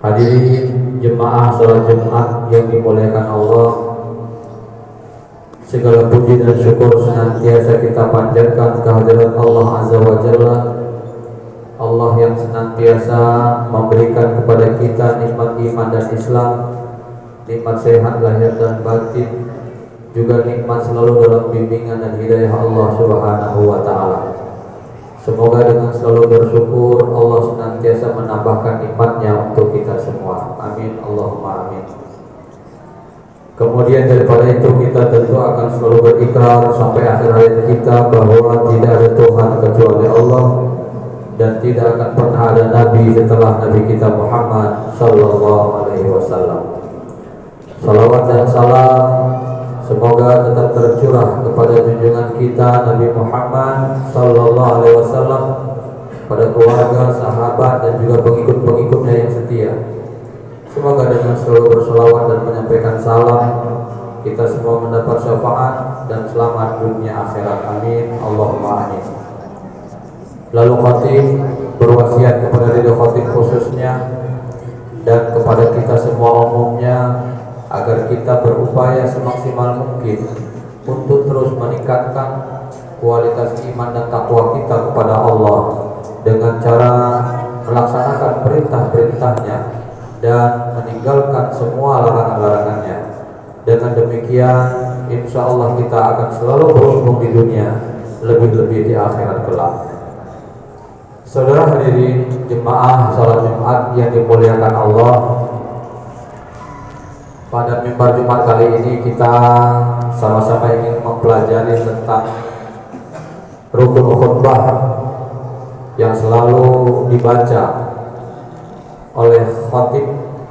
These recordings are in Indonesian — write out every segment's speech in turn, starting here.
Hadirin jemaah salat Jumat yang dimuliakan Allah, segala puji dan syukur senantiasa kita panjatkan kehadirat Allah Azza wa Jalla, Allah yang senantiasa memberikan kepada kita nikmat iman dan Islam, nikmat sehat lahir dan batin, juga nikmat selalu dalam bimbingan dan hidayah Allah Subhanahu wa Ta'ala. Semoga dengan selalu bersyukur Allah senantiasa menambahkan nikmatnya untuk kita semua. Amin, Allahumma amin. Kemudian daripada itu kita tentu akan selalu berikrar sampai akhir hayat kita bahwa tidak ada Tuhan kecuali Allah, dan tidak akan pernah ada Nabi setelah Nabi kita Muhammad Sallallahu Alaihi Wasallam. Salawat dan salam semoga tetap tercurah kepada junjungan kita Nabi Muhammad Sallallahu Alaihi Wasallam, pada keluarga, sahabat, dan juga pengikut-pengikutnya yang setia. Semoga dengan selalu berselawat dan menyampaikan salam, kita semua mendapat syafaat dan selamat dunia akhirat. Amin, Allahumma amin. Lalu khatib berwasiat kepada diri khatib khususnya dan kepada kita semua umumnya, agar kita berupaya semaksimal mungkin untuk terus meningkatkan kualitas iman dan takwa kita kepada Allah dengan cara melaksanakan perintah-perintahnya dan meninggalkan semua larangan-larangannya. Dengan demikian insya Allah kita akan selalu beruntung di dunia, lebih-lebih di akhirat kelak. Saudara hadirin jemaah salat Jumat yang dimuliakan Allah, pada mimbar Jumat kali ini kita sama-sama ingin mempelajari tentang rukun khutbah yang selalu dibaca oleh khatib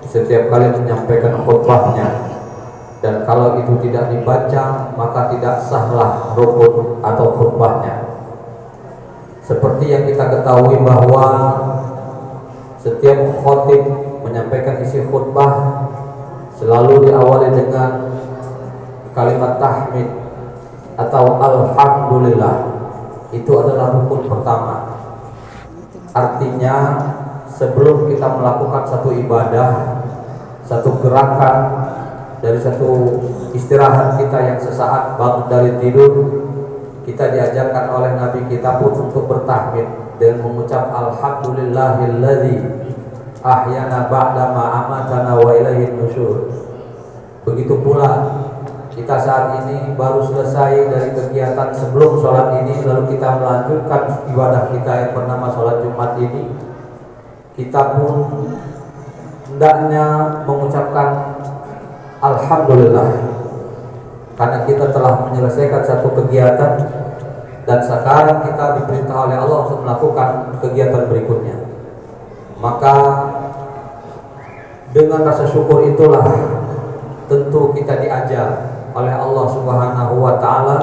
setiap kali menyampaikan khutbahnya, dan kalau itu tidak dibaca maka tidak sahlah rukun atau khutbahnya. Seperti yang kita ketahui bahwa setiap khatib menyampaikan isi khutbah selalu diawali dengan kalimat tahmid atau alhamdulillah. Itu adalah rukun pertama. Artinya sebelum kita melakukan satu ibadah, satu gerakan, dari satu istirahat kita yang sesaat bangun dari tidur, kita diajarkan oleh Nabi kita pun untuk bertahmid dan mengucap alhamdulillahilladzi ahyana ba'da ma amatana wa ilaihin nusyur. Begitu pula kita saat ini baru selesai dari kegiatan sebelum sholat ini, lalu kita melanjutkan ibadah kita yang bernama sholat Jumat ini, kita pun hendaknya mengucapkan alhamdulillah, karena kita telah menyelesaikan satu kegiatan dan sekarang kita diperintah oleh Allah untuk melakukan kegiatan berikutnya. Maka dengan rasa syukur itulah tentu kita diajar oleh Allah Subhanahu wa Ta'ala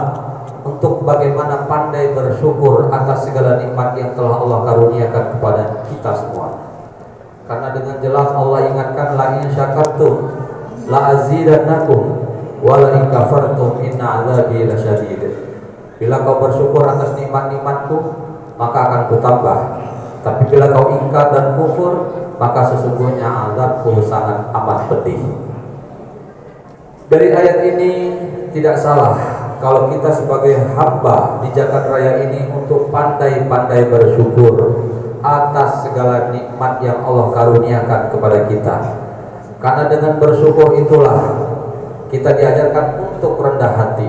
untuk bagaimana pandai bersyukur atas segala nikmat yang telah Allah karuniakan kepada kita semua. Karena dengan jelas Allah ingatkan, la in syakartum la azidannakum wa la in kafartum inna azabi lasyadid. Bila kau bersyukur atas nikmat-nikmatku, maka akan kutambah. Tapi bila kau ingkar dan kufur, maka sesungguhnya azabku sangat amat pedih. Dari ayat ini tidak salah kalau kita sebagai hamba di jagat raya ini untuk pandai-pandai bersyukur atas segala nikmat yang Allah karuniakan kepada kita. Karena dengan bersyukur itulah kita diajarkan untuk rendah hati.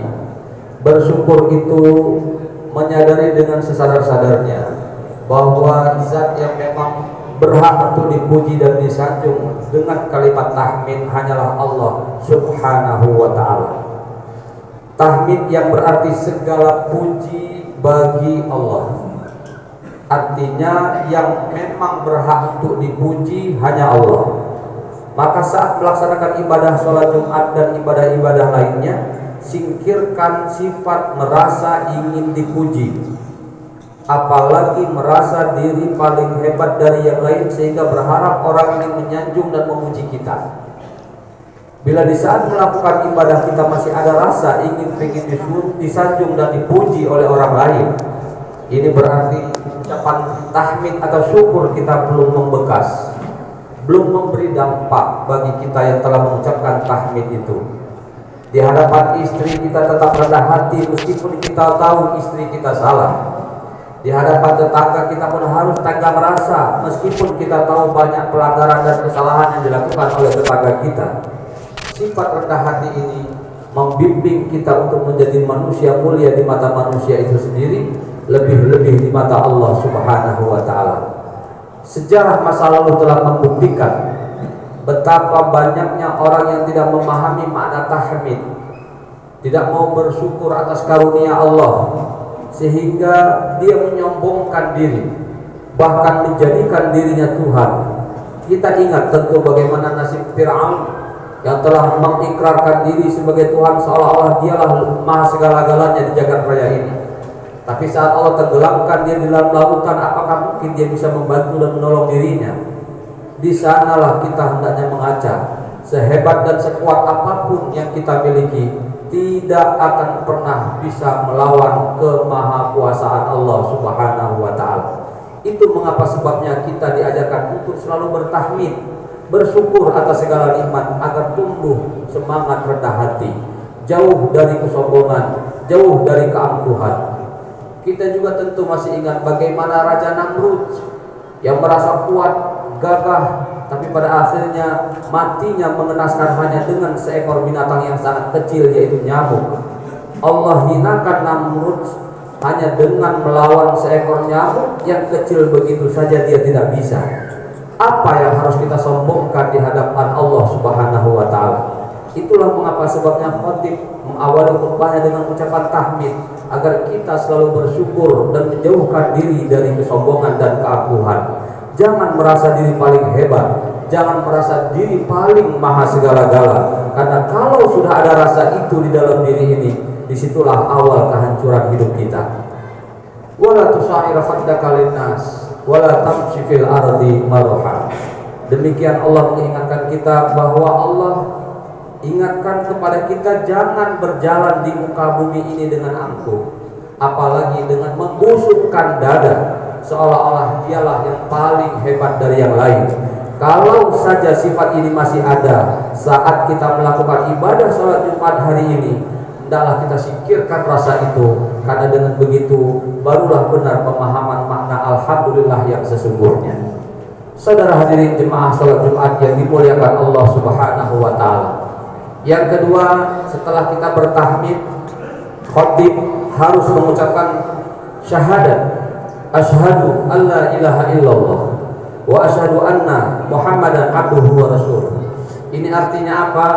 Bersyukur itu menyadari dengan sesadar-sadarnya bahwa zat yang memang berhak untuk dipuji dan disanjung dengan kalimat tahmid hanyalah Allah Subhanahu wa Ta'ala. Tahmid yang berarti segala puji bagi Allah. Artinya yang memang berhak untuk dipuji hanya Allah. Maka saat melaksanakan ibadah sholat Jumat dan ibadah-ibadah lainnya, singkirkan sifat merasa ingin dipuji, apalagi merasa diri paling hebat dari yang lain sehingga berharap orang ini menyanjung dan memuji kita. Bila di saat melakukan ibadah kita masih ada rasa ingin disanjung dan dipuji oleh orang lain, ini berarti ucapan tahmid atau syukur kita belum membekas. belum memberi dampak bagi kita yang telah mengucapkan tahmid itu. Di hadapan istri kita tetap rendah hati meskipun kita tahu istri kita salah. Di hadapan tetangga kita pun harus tanggap rasa meskipun kita tahu banyak pelanggaran dan kesalahan yang dilakukan oleh tetangga kita. Sifat rendah hati ini membimbing kita untuk menjadi manusia mulia di mata manusia itu sendiri, lebih-lebih di mata Allah Subhanahu wa taala. Sejarah masa lalu telah membuktikan betapa banyaknya orang yang tidak memahami makna tahmid, tidak mau bersyukur atas karunia Allah, sehingga dia menyombongkan diri, bahkan menjadikan dirinya Tuhan. Kita ingat tentu bagaimana nasib Fir'aun yang telah mengikrarkan diri sebagai Tuhan, seolah-olah dialah maha segala-galanya di jagat raya ini. Tapi saat Allah tenggelamkan dia di dalam lautan, apakah mungkin dia bisa membantu dan menolong dirinya? Di sanalah kita hendaknya mengaca. Sehebat dan sekuat apapun yang kita miliki, tidak akan pernah bisa melawan kemahakuasaan Allah Subhanahu wa taala. Itu mengapa sebabnya kita diajarkan untuk selalu bertahmid, bersyukur atas segala nikmat agar tumbuh semangat rendah hati, jauh dari kesombongan, jauh dari keangkuhan. Kita juga tentu masih ingat bagaimana Raja Namrud yang merasa kuat, gagah, tapi pada akhirnya matinya mengenaskan hanya dengan seekor binatang yang sangat kecil, yaitu nyamuk. Allah hinakan Namrud hanya dengan melawan seekor nyamuk yang kecil begitu saja dia tidak bisa. Apa yang harus kita sombongkan di hadapan Allah Subhanahu wa taala? Itulah mengapa sebabnya khatib mengawali khutbahnya dengan ucapan tahmid, agar kita selalu bersyukur dan menjauhkan diri dari kesombongan dan keangkuhan. Jangan merasa diri paling hebat, jangan merasa diri paling maha segala-gala, karena kalau sudah ada rasa itu di dalam diri ini, disitulah awal kehancuran hidup kita. Wala tusair khaddaka linnas wala tamshi fil ardi marha. Demikian Allah mengingatkan kita bahwa Allah ingatkan kepada kita jangan berjalan di muka bumi ini dengan angkuh, apalagi dengan membusukkan dada seolah-olah dialah yang paling hebat dari yang lain. Kalau saja sifat ini masih ada saat kita melakukan ibadah sholat Jumat hari ini, hendaklah kita singkirkan rasa itu, karena dengan begitu barulah benar pemahaman makna alhamdulillah yang sesungguhnya. Saudara hadirin jemaah sholat Jumat yang dimuliakan Allah Subhanahu wa taala. Yang kedua, setelah kita bertahmid, khatib harus mengucapkan syahadat, asyhadu alla ilaha illallah wa asyhadu anna Muhammadan abduhu wa rasuluh. Ini artinya apa?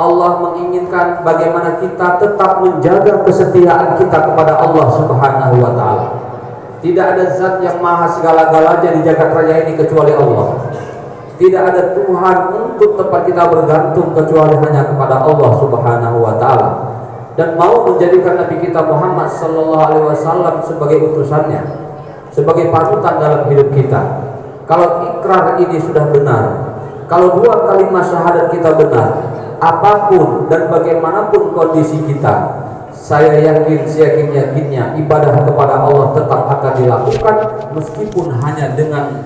Allah menginginkan bagaimana kita tetap menjaga kesetiaan kita kepada Allah Subhanahu wa taala. Tidak ada zat yang maha segala-galanya di jagat raya ini kecuali Allah. Tidak ada Tuhan untuk tempat kita bergantung kecuali hanya kepada Allah Subhanahu wa taala. Dan mau menjadikan Nabi kita Muhammad sallallahu alaihi wasallam sebagai utusannya, sebagai panutan dalam hidup kita. Kalau ikrar ini sudah benar, kalau dua kalimat syahadat kita benar, apapun dan bagaimanapun kondisi kita, saya yakin seyakin-yakinnya ibadah kepada Allah tetap akan dilakukan, meskipun hanya dengan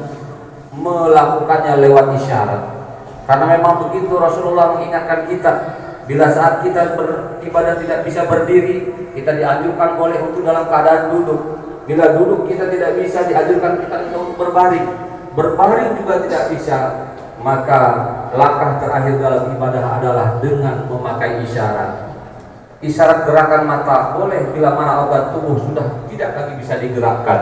melakukannya lewat isyarat. Karena memang begitu Rasulullah mengingatkan kita, bila saat kita beribadah tidak bisa berdiri, kita dianjurkan boleh untuk dalam keadaan duduk. Bila duduk kita tidak bisa, dianjurkan kita untuk berbaring. Berbaring juga tidak bisa, maka langkah terakhir dalam ibadah adalah dengan memakai isyarat. Isyarat gerakan mata boleh bila mana organ tubuh sudah tidak lagi bisa digerakkan.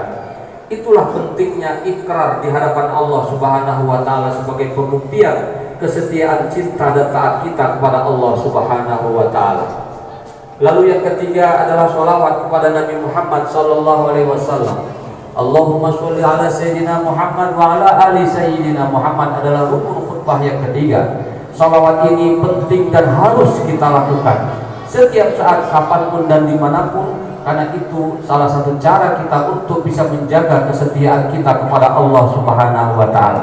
Itulah pentingnya ikrar di hadapan Allah Subhanahu wa taala sebagai pembuktian kesetiaan cinta dan taat kita kepada Allah Subhanahu wa taala. Lalu yang ketiga adalah sholawat kepada Nabi Muhammad sallallahu alaihi wasallam. Allahumma sholli ala sayyidina Muhammad wa ala ali sayyidina Muhammad adalah rukun khutbah yang ketiga. Sholawat ini penting dan harus kita lakukan setiap saat, kapanpun dan dimanapun, karena itu salah satu cara kita untuk bisa menjaga kesetiaan kita kepada Allah Subhanahu wa taala.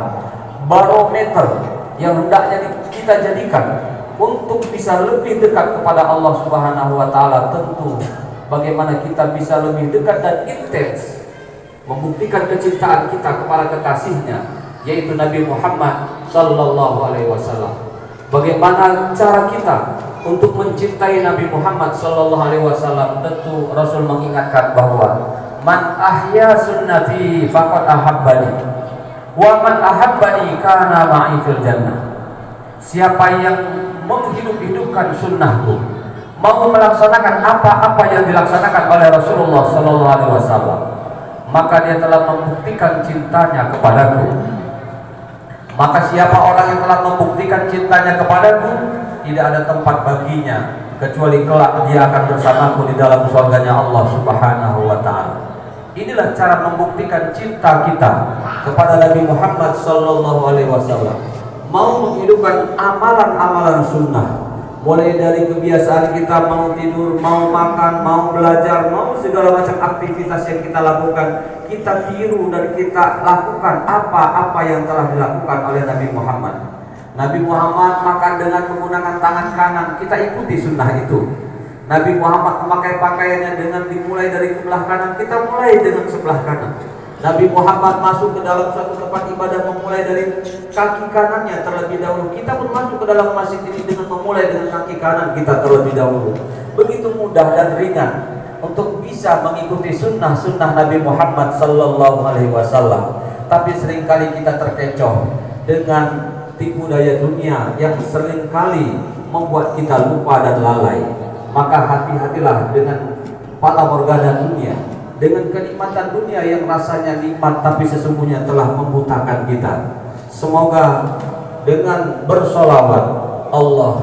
Barometer yang hendaknya kita jadikan untuk bisa lebih dekat kepada Allah Subhanahu wa taala, tentu bagaimana kita bisa lebih dekat dan intens membuktikan kecintaan kita kepada kekasihnya, yaitu Nabi Muhammad sallallahu alaihi wasallam. Bagaimana cara kita untuk mencintai Nabi Muhammad sallallahu alaihi wasallam? Tentu Rasul mengingatkan bahwa man ahya sunnati faqad ahabbani wa man ahabbani kana ma'i fil jannah. Siapa yang menghidup-hidupkan sunnahku, mau melaksanakan apa-apa yang dilaksanakan oleh Rasulullah sallallahu alaihi wasallam, maka dia telah membuktikan cintanya kepadaku. Maka siapa orang yang telah membuktikan cintanya kepadaku, tidak ada tempat baginya kecuali kelak dia akan bersamaku di dalam surganya Allah Subhanahu wa taala. Inilah cara membuktikan cinta kita kepada Nabi Muhammad sallallahu alaihi wasallam. Mau menghidupkan amalan-amalan sunnah, mulai dari kebiasaan kita mau tidur, mau makan, mau belajar, mau segala macam aktivitas yang kita lakukan, kita tiru dan kita lakukan apa-apa yang telah dilakukan oleh Nabi Muhammad. Nabi Muhammad makan dengan menggunakan tangan kanan, kita ikuti sunnah itu. Nabi Muhammad memakai pakaiannya dengan dimulai dari sebelah kanan, kita mulai dengan sebelah kanan. Nabi Muhammad masuk ke dalam suatu tempat ibadah memulai dari kaki kanannya terlebih dahulu. Kita pun masuk ke dalam masjid ini dengan memulai dengan kaki kanan kita terlebih dahulu. Begitu mudah dan ringan untuk bisa mengikuti sunnah-sunnah Nabi Muhammad sallallahu alaihi wasallam. Tapi seringkali kita terkecoh dengan tipu daya dunia yang seringkali membuat kita lupa dan lalai. Maka hati-hatilah dengan fata morgana dunia, dengan kenikmatan dunia yang rasanya nikmat tapi sesungguhnya telah membutakan kita. Semoga dengan bersolawat Allah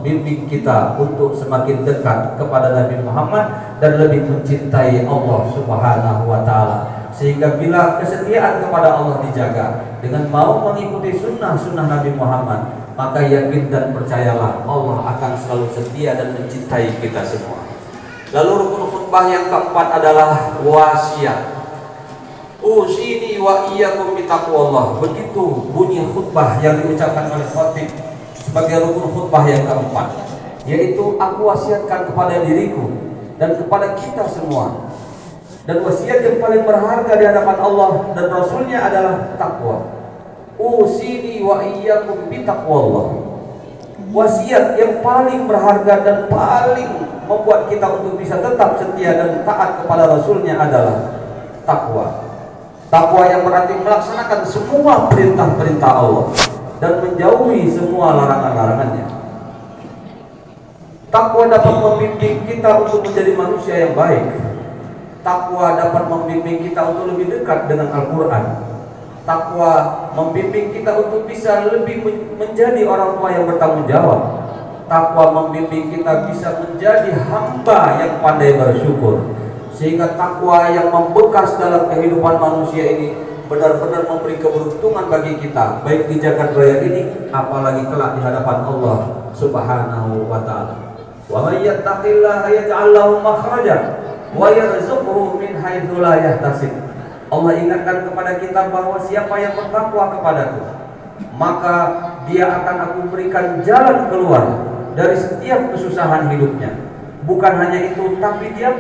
bimbing kita untuk semakin dekat kepada Nabi Muhammad dan lebih mencintai Allah Subhanahu wa taala, sehingga bila kesetiaan kepada Allah dijaga dengan mau mengikuti sunnah-sunnah Nabi Muhammad, maka yakin dan percayalah Allah akan selalu setia dan mencintai kita semua. Lalu rukun khutbah yang keempat adalah wasiat. Usini wa iyyakum bitaqwallah. Begitu bunyi khutbah yang diucapkan oleh khatib sebagai rukun khutbah yang keempat, yaitu aku wasiatkan kepada diriku dan kepada kita semua. Dan wasiat yang paling berharga di hadapan Allah dan Rasulnya adalah takwa. Usini wa iyyakum bitaqwallah. Wasiat yang paling berharga dan paling membuat kita untuk bisa tetap setia dan taat kepada Rasulnya adalah takwa. Takwa yang berarti melaksanakan semua perintah-perintah Allah dan menjauhi semua larangan-larangannya. Takwa dapat membimbing kita untuk menjadi manusia yang baik. Takwa dapat membimbing kita untuk lebih dekat dengan Al-Quran. Takwa membimbing kita untuk bisa lebih menjadi orang tua yang bertanggung jawab. Takwa membimbing kita bisa menjadi hamba yang pandai bersyukur, sehingga takwa yang membekas dalam kehidupan manusia ini benar-benar memberi keberuntungan bagi kita, baik di jagat raya ini apalagi kelak di hadapan Allah Subhanahu wa taala. Wa may yattaqillaha yaj'al lahu makhraja wa yarzuqhu min haitsu la yahtasib. Allah ingatkan kepada kita bahwa siapa yang bertakwa kepadaku, maka dia akan aku berikan jalan keluar dari setiap kesusahan hidupnya. Bukan hanya itu, tapi dia